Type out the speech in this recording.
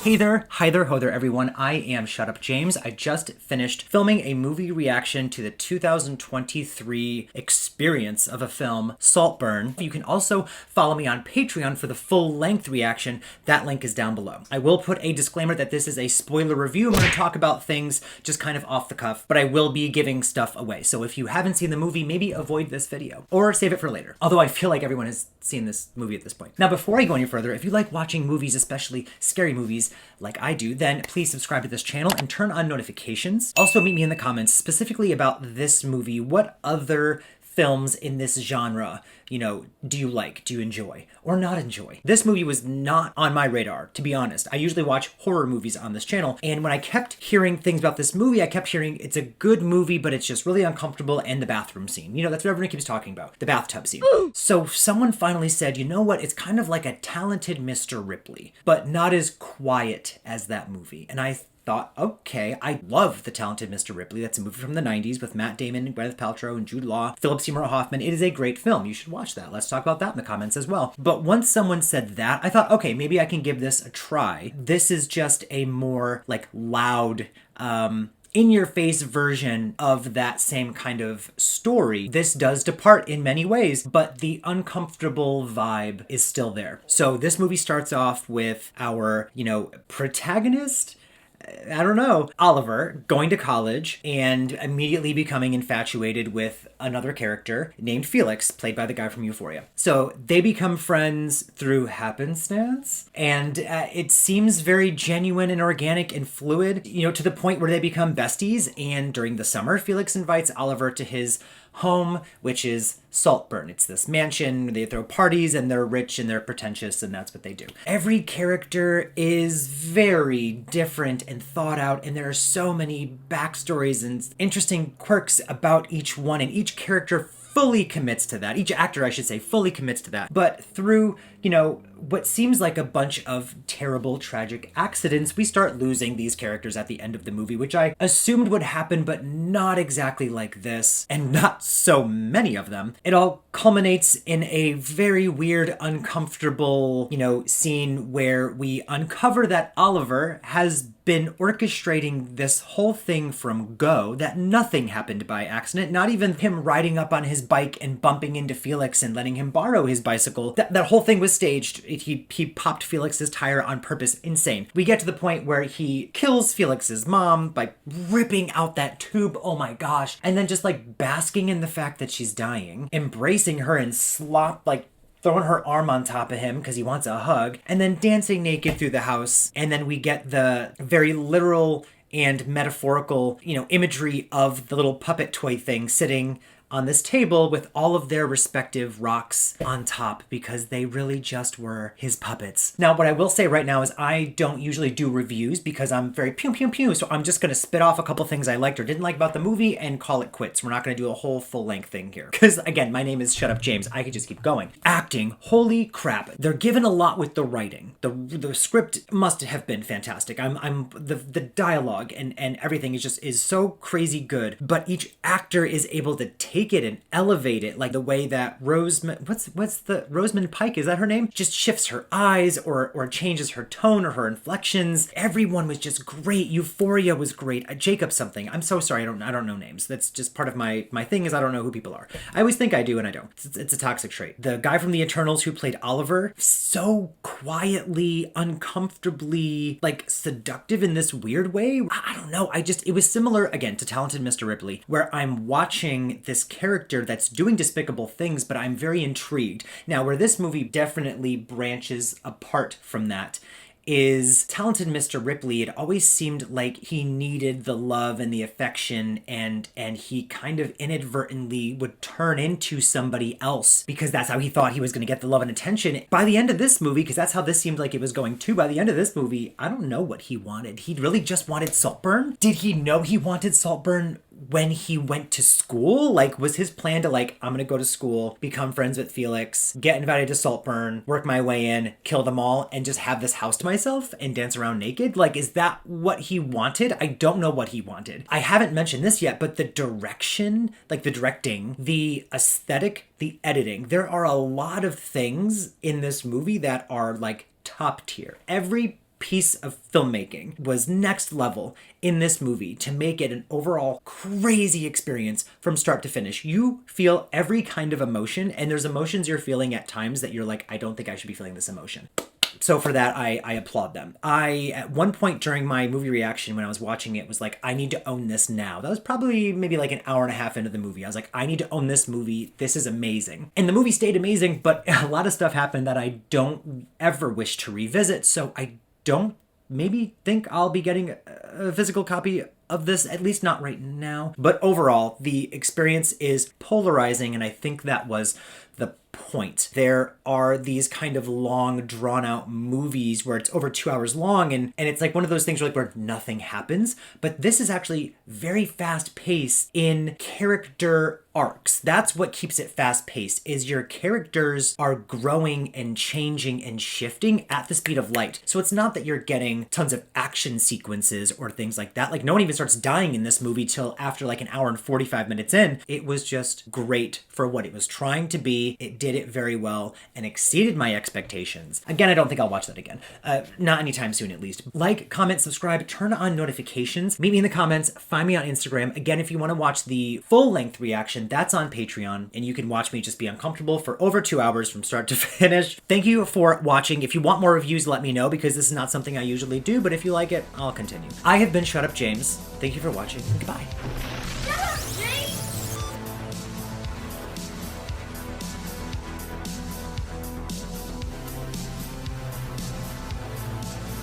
Hey there, hi there, ho there everyone, I am Shut Up James. I just finished filming a movie reaction to the 2023 experience of a film, Saltburn. You can also follow me on Patreon for the full-length reaction. That link is down below. I will put a disclaimer that this is a spoiler review. I'm going to talk about things just kind of off the cuff, but I will be giving stuff away. So if you haven't seen the movie, maybe avoid this video or save it for later. Although I feel like everyone has seen this movie at this point. Now, before I go any further, if you like watching movies, especially scary movies, like I do, then please subscribe to this channel and turn on notifications. Also meet me in the comments specifically about this movie. What other films in this genre, do you like, do you enjoy, or not enjoy? This movie was not on my radar, to be honest. I usually watch horror movies on this channel, and when I kept hearing things about this movie, I kept hearing it's a good movie, but it's just really uncomfortable, and the bathroom scene. That's what everyone keeps talking about, the bathtub scene. So someone finally said, you know what, it's kind of like a talented Mr. Ripley, but not as quiet as that movie. And I thought, okay, I love The Talented Mr. Ripley. That's a movie from the 90s with Matt Damon and Gwyneth Paltrow and Jude Law, Philip Seymour Hoffman. It is a great film. You should watch that. Let's talk about that in the comments as well. But once someone said that, I thought, okay, maybe I can give this a try. This is just a more loud, in-your-face version of that same kind of story. This does depart in many ways, but the uncomfortable vibe is still there. So this movie starts off with our, protagonist, I don't know, Oliver, going to college and immediately becoming infatuated with another character named Felix, played by the guy from Euphoria. So they become friends through happenstance, and it seems very genuine and organic and fluid, to the point where they become besties. And during the summer, Felix invites Oliver to his home, which is Saltburn. It's this mansion. They throw parties and they're rich and they're pretentious, and that's what they do. Every character is very different and thought out, and there are so many backstories and interesting quirks about each one, and each character fully commits to that. Each actor, I should say, fully commits to that. But through, what seems like a bunch of terrible, tragic accidents, we start losing these characters at the end of the movie, which I assumed would happen, but not exactly like this, and not so many of them. It all culminates in a very weird, uncomfortable, scene where we uncover that Oliver has been orchestrating this whole thing from go, that nothing happened by accident, not even him riding up on his bike and bumping into Felix and letting him borrow his bicycle. That whole thing was staged. He popped Felix's tire on purpose. Insane. We get to the point where he kills Felix's mom by ripping out that tube, oh my gosh, and then just basking in the fact that she's dying, embracing her and throwing her arm on top of him because he wants a hug, and then dancing naked through the house. And then we get the very literal and metaphorical, imagery of the little puppet toy thing sitting on this table with all of their respective rocks on top, because they really just were his puppets. Now, what I will say right now is I don't usually do reviews because I'm very pew pew pew, so I'm just gonna spit off a couple things I liked or didn't like about the movie and call it quits. We're not gonna do a whole full-length thing here, because again, my name is Shut Up James. I could just keep going. Acting, holy crap. They're given a lot with the writing. The script must have been fantastic. The dialogue and everything is so crazy good, but each actor is able to take it and elevate it, like the way that Rosamund Pike, is that her name? Just shifts her eyes or changes her tone or her inflections. Everyone was just great. Euphoria was great. Jacob something. I'm so sorry. I don't know names. That's just part of my thing, is I don't know who people are. I always think I do and I don't. It's a toxic trait. The guy from The Eternals who played Oliver, so quietly, uncomfortably, seductive in this weird way. I don't know. It was similar, again, to Talented Mr. Ripley, where I'm watching this character that's doing despicable things, but I'm very intrigued. Now, where this movie definitely branches apart from that is Talented Mr. Ripley. It always seemed like he needed the love and the affection, and he kind of inadvertently would turn into somebody else because that's how he thought he was going to get the love and attention. By the end of this movie, because that's how this seemed like it was going to, by the end of this movie, I don't know what he wanted. He really just wanted Saltburn? Did he know he wanted Saltburn when he went to school? Was his plan to I'm gonna go to school, become friends with Felix, get invited to Saltburn, work my way in, kill them all, and just have this house to myself and dance around naked? Is that what he wanted? I don't know what he wanted. I haven't mentioned this yet, but the direction, the directing, the aesthetic, the editing, there are a lot of things in this movie that are top tier. Every piece of filmmaking was next level in this movie to make it an overall crazy experience from start to finish. You feel every kind of emotion, and there's emotions you're feeling at times that you're like, I don't think I should be feeling this emotion. So for that, I applaud them. At one point during my movie reaction when I was watching it, was like, I need to own this now. That was probably maybe like an hour and a half into the movie. I was like, I need to own this movie. This is amazing. And the movie stayed amazing, but a lot of stuff happened that I don't ever wish to revisit. So I don't maybe think I'll be getting a physical copy of this, at least not right now. But overall, the experience is polarizing, and I think that was the point. There are these kind of long, drawn-out movies where it's over 2 hours long, and it's like one of those things where nothing happens, but this is actually very fast-paced in character arcs. That's what keeps it fast-paced, is your characters are growing and changing and shifting at the speed of light. So it's not that you're getting tons of action sequences or things like that. Like, no one even starts dying in this movie till after like an hour and 45 minutes in. It was just great for what it was trying to be. It did it very well and exceeded my expectations. Again, I don't think I'll watch that again. Not anytime soon, at least. Like, comment, subscribe, turn on notifications. Meet me in the comments. Find me on Instagram. Again, if you want to watch the full-length reaction, that's on Patreon, and you can watch me just be uncomfortable for over 2 hours from start to finish. Thank you for watching. If you want more reviews, let me know, because this is not something I usually do, but if you like it, I'll continue. I have been Shut Up James. Thank you for watching, and goodbye.